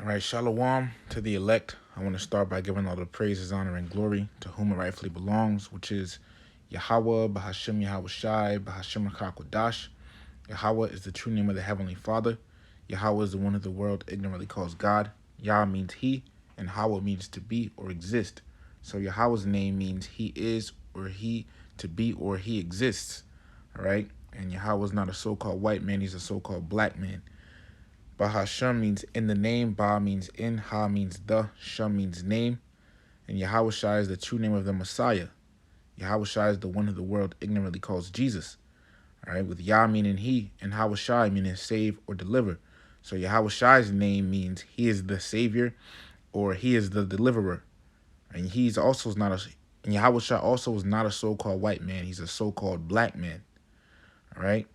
All right, shalom to the elect. I want to start by giving all the praises, honor, and glory to whom it rightfully belongs, which is Yahweh, Bahashem Yahweh Shai, Bahashem Rakakwadash. Yahweh is the true name of the Heavenly Father. Yahweh is the one of the world ignorantly calls God. Yah means he, and Hawa means to be or exist. So Yahweh's name means he is, or he to be, or he exists. All right? And Yahweh is not a so-called white man, he's a so-called black man. Bahashem means in the name, Ba means in, Ha means the, Shem means name, and Yahweh Shai is the true name of the Messiah. Yahweh Shai is the one who the world ignorantly calls Jesus. All right, with Yah meaning he, and Yahweh Shai meaning save or deliver. So Yahweh Shai's name means he is the savior, or he is the deliverer. And he's also not a, and Yahweh Shai also is not a so-called white man. He's a so-called black man. All right.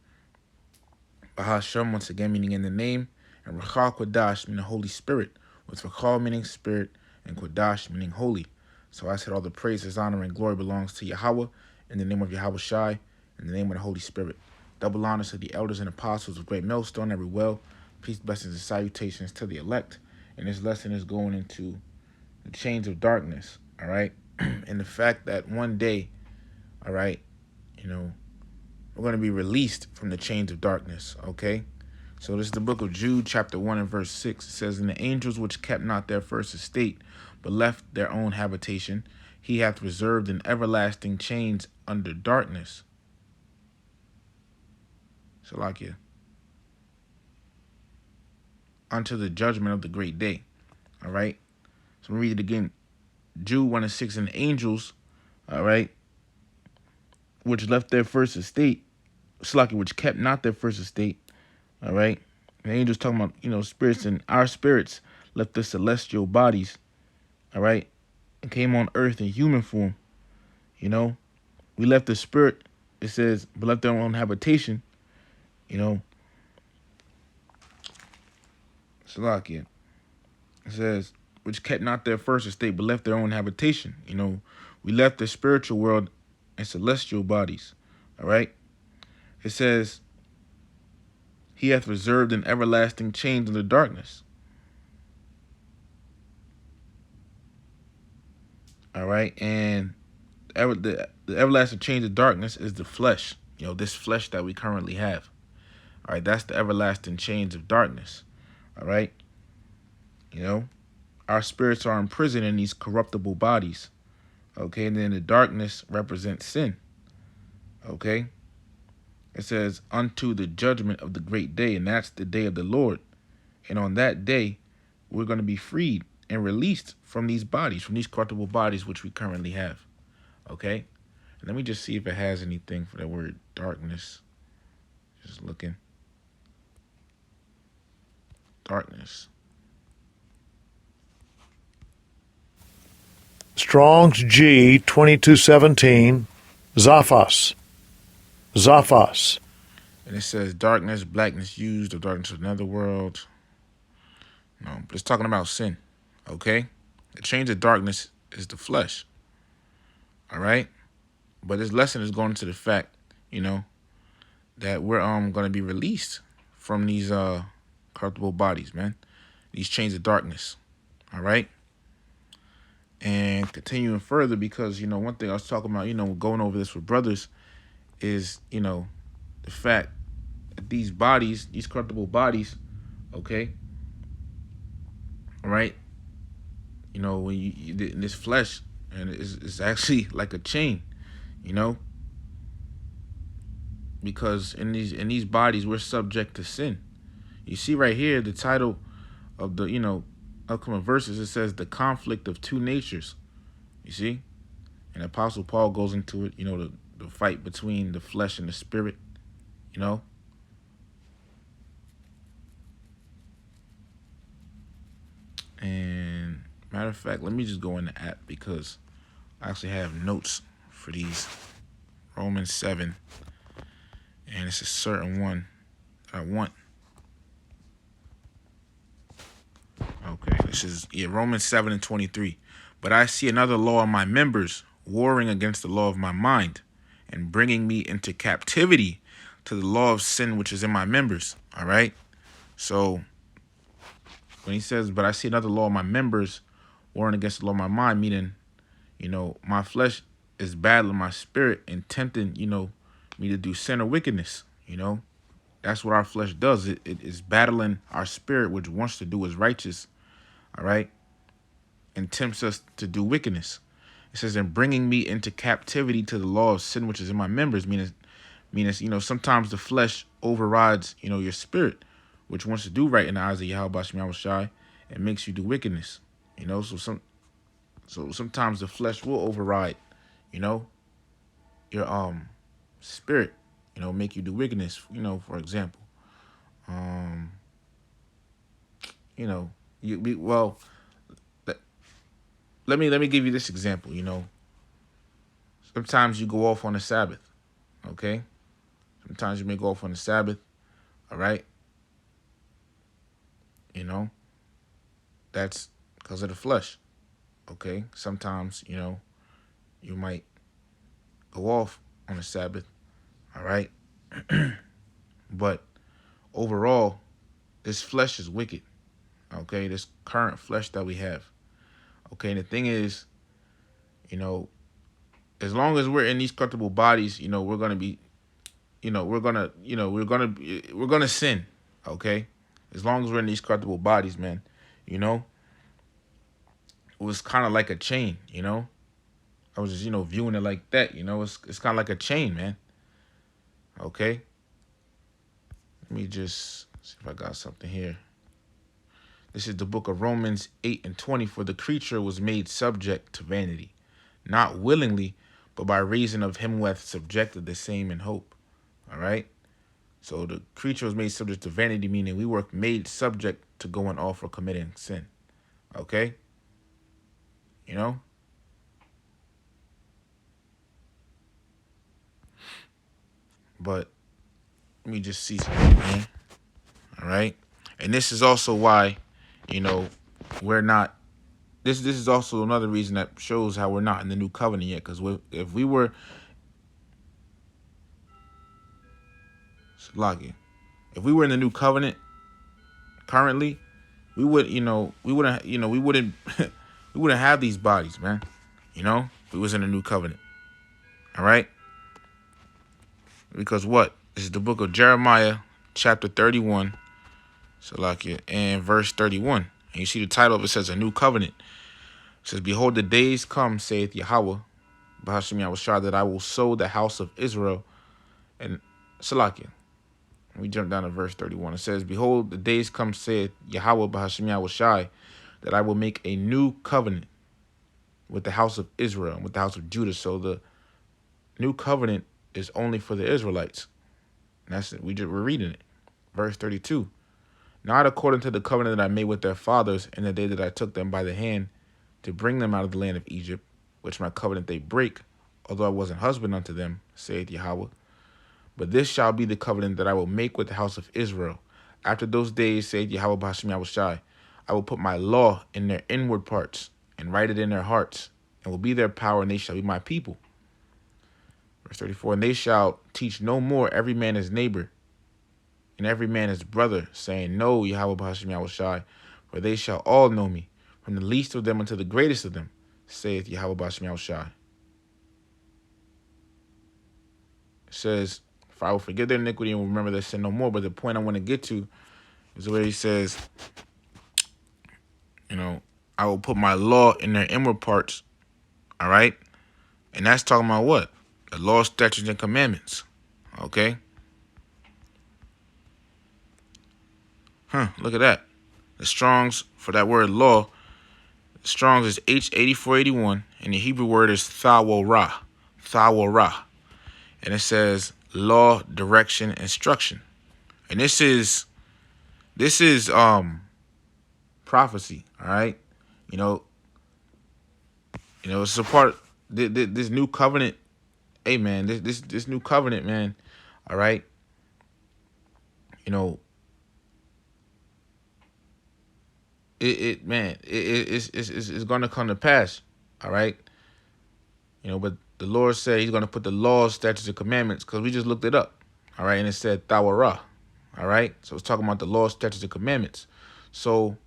Bahashem, once again, meaning in the name, and Ruach Kodash, meaning Holy Spirit, with Ruach meaning spirit, and Kodash meaning holy. So I said all the praises, honor, and glory belongs to Yahweh, in the name of Yahweh Shai, in the name of the Holy Spirit. Double honors to the elders and apostles of Great Millstone, every well. Peace, blessings, and salutations to the elect. And this lesson is going into the chains of darkness, all right? And the fact that one day, all right, we're going to be released from the chains of darkness, okay? So this is the book of Jude, chapter 1 and verse 6. It says, "And the angels which kept not their first estate, but left their own habitation, he hath reserved in everlasting chains under darkness." Salakia. "Unto the judgment of the great day." All right? So I'm going to read it again. Jude 1 and 6, "And the angels, all right, which left their first estate, Salakia, which kept not their first estate, all right? The angels talking about, spirits, and our spirits left the celestial bodies, all right, and came on earth in human form. We left the spirit, it says, but left their own habitation, Salakia. It says, which kept not their first estate, but left their own habitation. We left the spiritual world and celestial bodies, all right? It says, he hath reserved in everlasting chains of the darkness. All right, and the everlasting chains of darkness is the flesh. This flesh that we currently have. All right, that's the everlasting chains of darkness. All right, our spirits are imprisoned in these corruptible bodies. Okay, and then the darkness represents sin. Okay, it says, "Unto the judgment of the great day," and that's the day of the Lord. And on that day, we're going to be freed and released from these bodies, from these corruptible bodies which we currently have. Okay? And let me just see if it has anything for that word darkness. Just looking. Darkness. Strong's G 2217, Zaphos. Zaphos. And it says darkness, blackness used, or darkness of another world. No, but it's talking about sin. Okay? The chains of darkness is the flesh. All right? But this lesson is going to the fact, that we're going to be released from these corruptible bodies, man. These chains of darkness. All right? And continuing further, because, one thing I was talking about, going over this with brothers is, the fact that these bodies, these corruptible bodies, okay, all right, when you this flesh, and it's actually like a chain, because in these bodies we're subject to sin. You see right here the title of the upcoming verses. It says the conflict of two natures. You see, and Apostle Paul goes into it. The fight between the flesh and the spirit. And matter of fact, let me just go in the app because I actually have notes for these. Romans 7. And it's a certain one that I want. Okay, this is Romans 7 and 23. "But I see another law in my members, warring against the law of my mind, and bringing me into captivity to the law of sin which is in my members." All right? So when he says, but I see another law of my members warring against the law of my mind, meaning, my flesh is battling my spirit and tempting, me to do sin or wickedness. That's what our flesh does. It is battling our spirit, which wants to do is righteous, all right, and tempts us to do wickedness. It says, and bringing me into captivity to the law of sin, which is in my members, meaning, sometimes the flesh overrides, your spirit, which wants to do right in the eyes of Yahweh Bashim Yahushai, and makes you do wickedness. So sometimes the flesh will override, your spirit, make you do wickedness. For example, you be well. Let me give you this example. Sometimes you go off on the Sabbath. Okay, sometimes you may go off on the Sabbath. All right, that's because of the flesh. Okay, sometimes you might go off on the Sabbath. All right, but overall, this flesh is wicked. Okay, this current flesh that we have. Okay, and the thing is, as long as we're in these comfortable bodies, we're gonna be, we're gonna sin. Okay, as long as we're in these comfortable bodies, man, it was kind of like a chain. I was just, viewing it like that. It's kind of like a chain, man. Okay, let me just see if I got something here. This is the book of Romans 8:20. For the creature was made subject to vanity, not willingly, but by reason of him who hath subjected the same in hope. All right? So the creature was made subject to vanity, meaning we were made subject to going off or committing sin. Okay? But let me just see something, man. All right? And this is also why, we're not. This is also another reason that shows how we're not in the new covenant yet. Because if we were, if we were in the new covenant currently, we would, we wouldn't, we wouldn't, we wouldn't have these bodies, man. If we was in the new covenant. All right. Because what? This is the book of Jeremiah, chapter 31, and verse 31. And you see the title of it says a new covenant. It says, behold, the days come, saith Yahweh, Bahashim Yahushua, that I will sow the house of Israel. And Salakia. We jump down to verse 31. It says, behold, the days come, saith Yahweh, Bahashim Yahushua, that I will make a new covenant with the house of Israel and with the house of Judah. So the new covenant is only for the Israelites. And that's it. We're reading it. Verse 32. Not according to the covenant that I made with their fathers in the day that I took them by the hand to bring them out of the land of Egypt, which my covenant they break, although I wasn't husband unto them, saith Yahweh. But this shall be the covenant that I will make with the house of Israel. After those days, saith Yahweh B'Hashem Yahushai, I will put my law in their inward parts and write it in their hearts, and will be their power, and they shall be my people. Verse 34, and they shall teach no more every man his neighbor and every man his brother, saying, know Yahweh B'Hashem Yahushai, for they shall all know me, from the least of them unto the greatest of them, saith Yahweh B'Hashem Yahushai. It says, for I will forgive their iniquity and will remember their sin no more. But the point I want to get to is where he says, I will put my law in their inward parts. All right? And that's talking about what? The law, statutes, and commandments. Okay? Look at that. The Strong's, for that word law, the Strong's is H8481, and the Hebrew word is thaworah. Thaworah. And it says law, direction, instruction. And this is prophecy, all right? It's a part this new covenant. Hey man, this new covenant, man, all right? It's gonna come to pass, all right? But the Lord said he's gonna put the laws, statutes, and commandments, because we just looked it up, all right? And it said Tawarah, all right? So it's talking about the laws, statutes, and commandments. So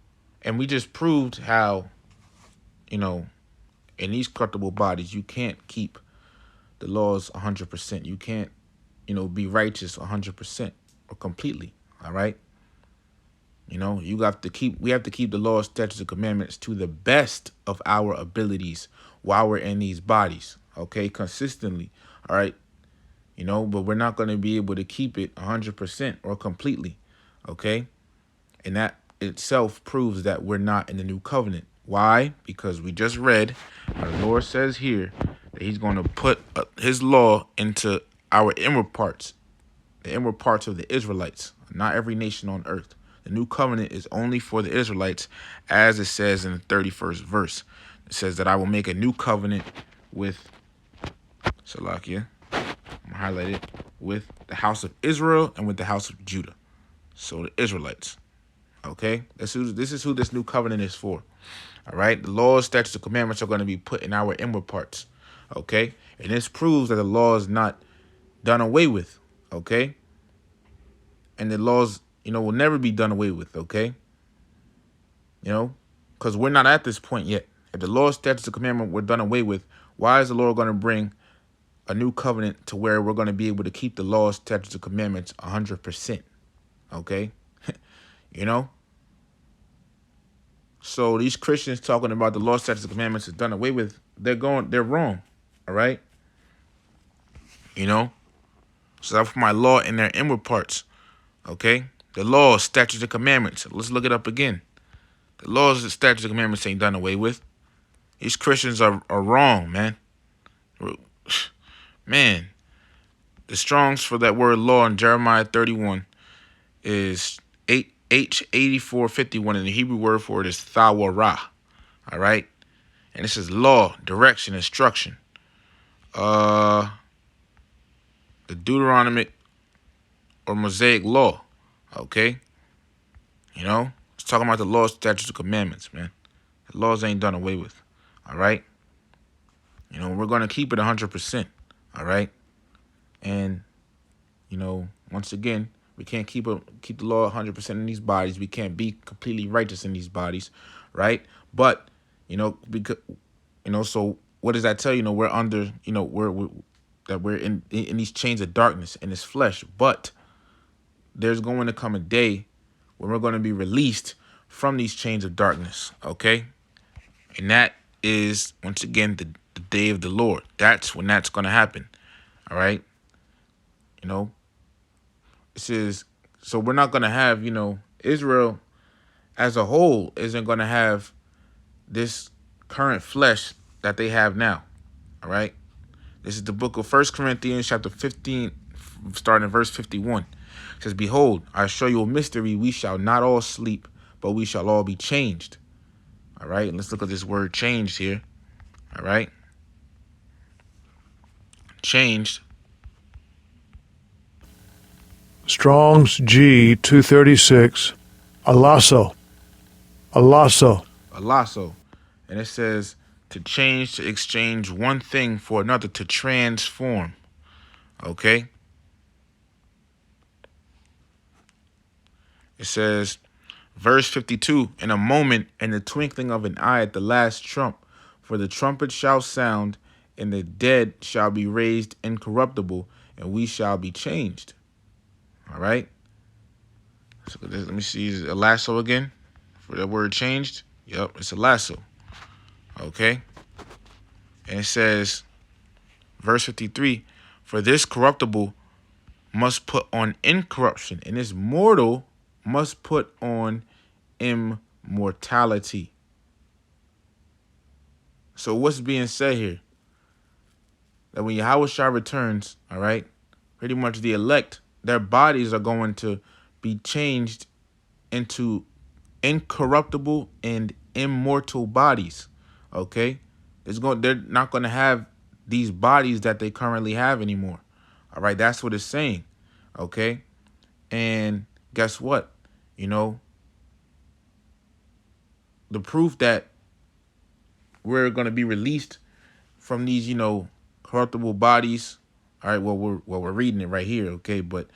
And we just proved how, you know, in these corruptible bodies, you can't keep the laws 100%. You can't, be righteous 100% or completely. All right. We have to keep the laws, statutes, and commandments to the best of our abilities while we're in these bodies. Okay, consistently. All right. But we're not going to be able to keep it 100% or completely. Okay. And that itself proves that we're not in the new covenant. Why? Because we just read how the Lord says here that he's going to put his law into our inward parts, the inward parts of the Israelites, not every nation on earth. The new covenant is only for the Israelites, as it says in the 31st verse. It says that I will make a new covenant with Salakia. I'm going to highlight it, with the house of Israel and with the house of Judah. So the Israelites. Okay? This is who this new covenant is for. All right? The laws, statutes, and commandments are going to be put in our inward parts. Okay? And this proves that the law is not done away with. Okay? And the laws, will never be done away with. Okay? Because we're not at this point yet. If the law, statutes, and commandments were done away with, why is the Lord going to bring a new covenant to where we're going to be able to keep the laws, statutes, and commandments 100%? Okay? So these Christians talking about the law, statutes, and commandments is done away with, they're wrong. All right? So that's for my law in their inward parts. Okay? The laws, statutes, and commandments. Let's look it up again. The laws, the statutes, and commandments ain't done away with. These Christians are wrong, man. Man. The Strongs for that word law in Jeremiah 31 is H8451, and the Hebrew word for it is thawarah. All right? And this is law, direction, instruction. The Deuteronomic or Mosaic law. Okay? It's talking about the laws, statutes, and commandments, man. The laws ain't done away with. All right? We're going to keep it 100%. All right? And, once again, we can't keep the law 100% in these bodies. We can't be completely righteous in these bodies, right? But, because, so what does that tell you? We're under, we're in these chains of darkness in this flesh. But there's going to come a day when we're going to be released from these chains of darkness, okay? And that is, once again, the day of the Lord. That's when that's going to happen, all right? So we're not going to have, Israel as a whole isn't going to have this current flesh that they have now. All right. This is the book of 1 Corinthians chapter 15, starting in verse 51. It says, behold, I show you a mystery. We shall not all sleep, but we shall all be changed. All right. And let's look at this word changed here. All right. Changed. Strong's G 236, alasso. Alasso. Alasso. And it says to change, to exchange one thing for another, to transform. Okay? It says, verse 52, in a moment, in the twinkling of an eye at the last trump, for the trumpet shall sound, and the dead shall be raised incorruptible, and we shall be changed. All right? So let me see, is it a lasso again? For that word changed? Yep, it's a lasso. Okay? And it says, verse 53, for this corruptible must put on incorruption, and this mortal must put on immortality. So what's being said here? That when Yahushua returns, all right, pretty much the elect, their bodies are going to be changed into incorruptible and immortal bodies. Okay? They're not going to have these bodies that they currently have anymore. All right? That's what it's saying. Okay? And guess what? The proof that we're going to be released from these, corruptible bodies. All right, we're reading it right here, okay? But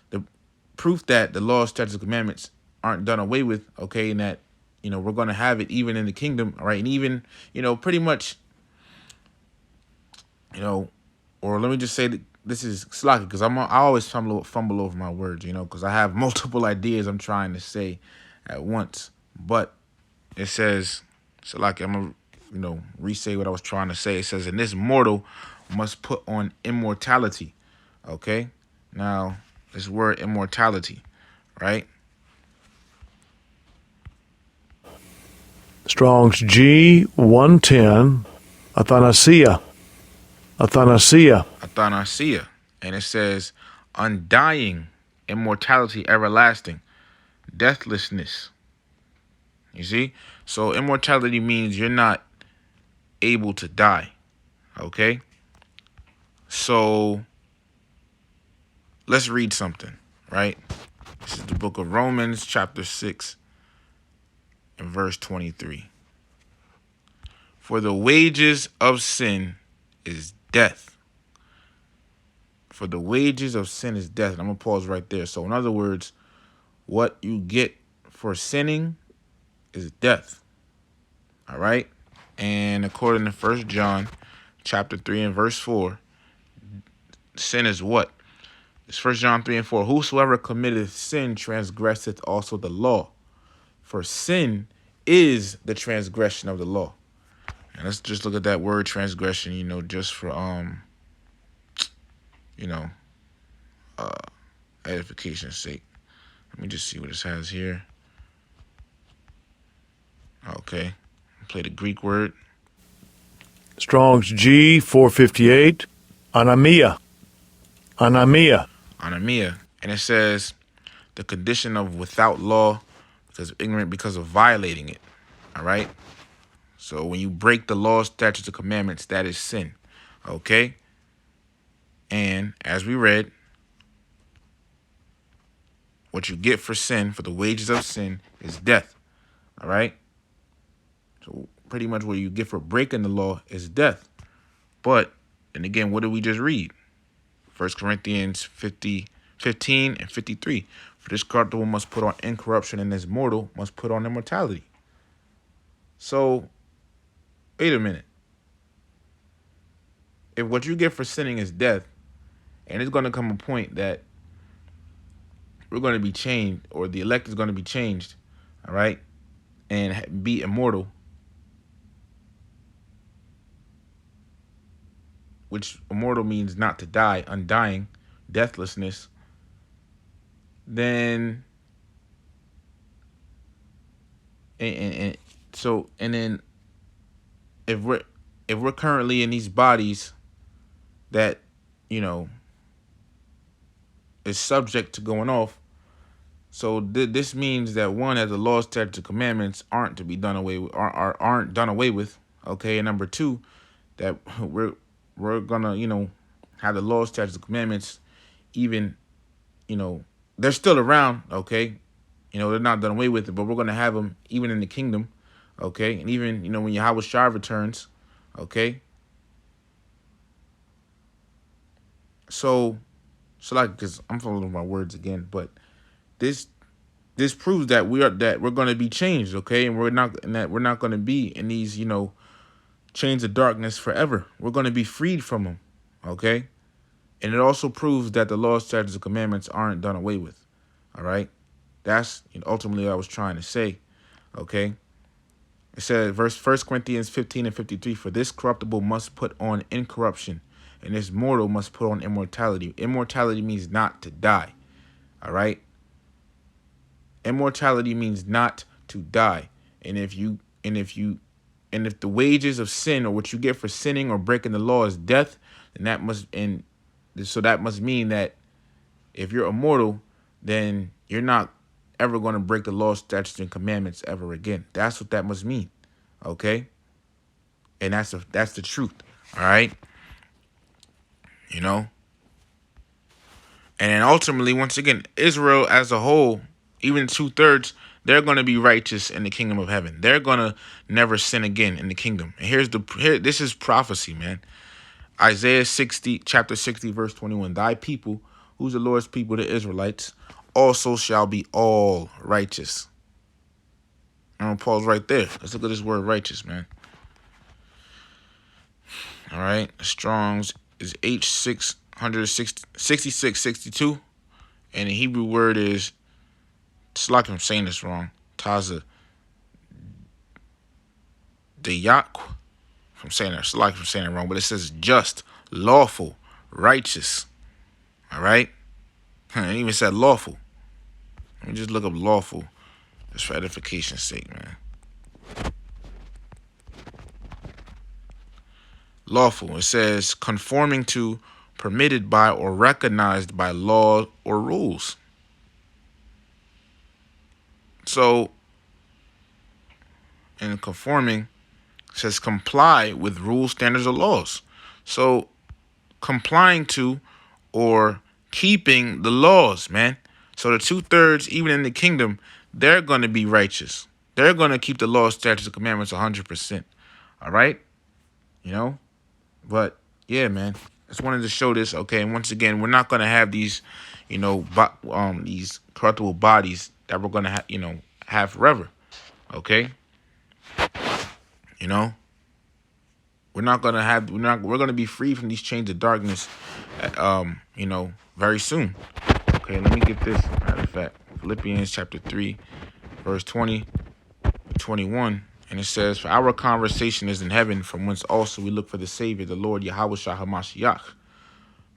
the proof that the law, statutes, and commandments aren't done away with, okay, and that we're going to have it even in the kingdom, right? And even, pretty much, or let me just say that this is slocky, because I always fumble over my words, because I have multiple ideas I'm trying to say at once. But it says, slocky, I'm going to, re-say what I was trying to say. It says, and this mortal must put on immortality. Okay? Now, this word immortality, right? Strong's G 110, Athanasia. Athanasia. And it says, undying, immortality, everlasting, deathlessness. You see? So immortality means you're not able to die. Okay? So let's read something, right? This is the book of Romans, chapter 6, and verse 23. For the wages of sin is death. For the wages of sin is death. And I'm going to pause right there. So in other words, what you get for sinning is death. All right? And according to 1 John chapter 3 and verse 4, sin is what? It's 1 John 3 and 4. Whosoever committeth sin transgresseth also the law. For sin is the transgression of the law. And let's just look at that word transgression, just for edification's sake. Let me just see what this has here. Okay. Play the Greek word. Strong's G 458, Anamia. Anamia. And it says the condition of without law, because ignorant, because of violating it. All right? So when you break the law, statutes, and commandments, that is sin. Okay? And as we read, what you get for sin, for the wages of sin, is death. All right? So pretty much what you get for breaking the law is death. But, and again, what did we just read? 1 Corinthians 15 and 53. For this corruptible must put on incorruption, and this mortal must put on immortality. So, wait a minute. If what you get for sinning is death, and it's going to come a point that we're going to be changed, or the elect is going to be changed, all right, and be immortal, which immortal means not to die, undying, deathlessness, then and then if we're currently in these bodies that is subject to going off, so this means that one, that the laws, statutes, and commandments aren't to be done away with, aren't done away with. Okay, and number two, that we're gonna have the laws, statutes, and commandments, even they're still around. Okay, they're not done away with it, but we're gonna have them even in the kingdom. Okay, and even when Yahweh Shai returns. Okay, so like, because I'm following my words again, but this proves that we're going to be changed, okay, and we're not going to be in these chains of darkness forever. We're going to be freed from them, okay, and it also proves that the laws, statutes, and commandments aren't done away with. All right, that's ultimately what I was trying to say, okay. It says, 1 Corinthians 15 and 53, for this corruptible must put on incorruption, and this mortal must put on immortality. Immortality means not to die. All right. Immortality means not to die. And if the wages of sin, or what you get for sinning or breaking the law, is death, then that must mean that if you're immortal, then you're not ever going to break the law, statutes, and commandments ever again. That's what that must mean. Okay? And that's the truth. All right? And then ultimately, once again, Israel as a whole, even 2/3, they're going to be righteous in the kingdom of heaven. They're going to never sin again in the kingdom. And this is prophecy, man. Isaiah chapter 60, verse 21. Thy people, who's the Lord's people, the Israelites, also shall be all righteous. Paul's right there. Let's look at this word righteous, man. All right. Strong's is H66662. And the Hebrew word is, it's like I'm saying this wrong, Taza Dayak. I'm saying that, it's like I'm saying it wrong, but it says just, lawful, righteous. All right? It even said lawful. Let me just look up lawful, just for edification's sake, man. Lawful. It says conforming to, permitted by, or recognized by law or rules. So, in conforming, it says comply with rules, standards, or laws. So, complying to or keeping the laws, man. So the 2/3, even in the kingdom, they're going to be righteous. They're going to keep the laws, statutes, and commandments 100%. All right? You know? But, yeah, man. Just wanted to show this, okay? And once again, we're not going to have these, these corruptible bodies that we're going to, have forever. Okay? You know? We're going to be free from these chains of darkness, very soon. Okay, let me get this. Matter of fact, Philippians chapter 3, verse 20 to 21. And it says, for our conversation is in heaven, from whence also we look for the Savior, the Lord Yahushua HaMashiach.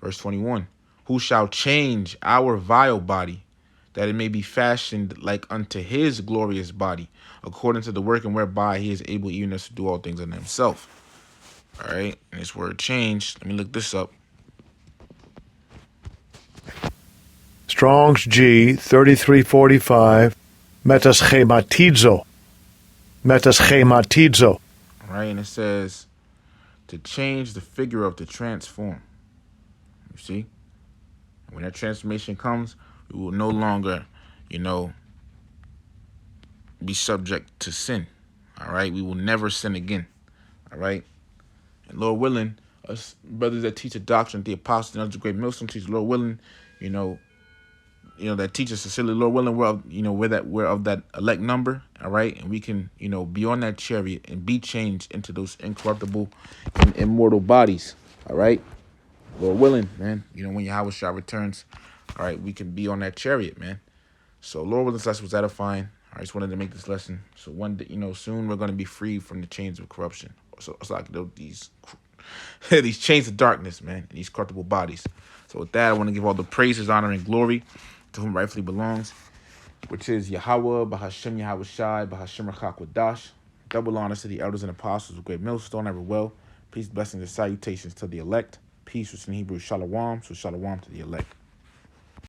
Verse 21. Who shall change our vile body, that it may be fashioned like unto his glorious body, according to the working whereby he is able even to do all things unto himself. All right, and this word change, let me look this up. Strong's G 3345. Metaschematizo. Metaschematizo. All right, and it says to change the figure of, to transform. You see? When that transformation comes, we will no longer, be subject to sin. All right? We will never sin again. All right? And Lord willing, us brothers that teach the doctrine, the apostles, and other great millstone teachers, Lord willing, that teach us sincerely, Lord willing, we're of that elect number, all right, and we can, be on that chariot and be changed into those incorruptible and immortal bodies, all right, Lord willing, man. When Yahushua returns, all right, we can be on that chariot, man. So Lord willing, this lesson was edifying. I just wanted to make this lesson. So one day, soon we're going to be free from the chains of corruption. So it's like these these chains of darkness, man, and these corruptible bodies. So with that, I want to give all the praises, honor, and glory to whom rightfully belongs, which is Yahweh, Bahashem Yahushai, Bahashem Rachakwadash. Double honors to the elders and apostles of Great Millstone, ever well. Peace, blessings, and salutations to the elect. Peace, which in Hebrew, Shalom. So Shalom to the elect.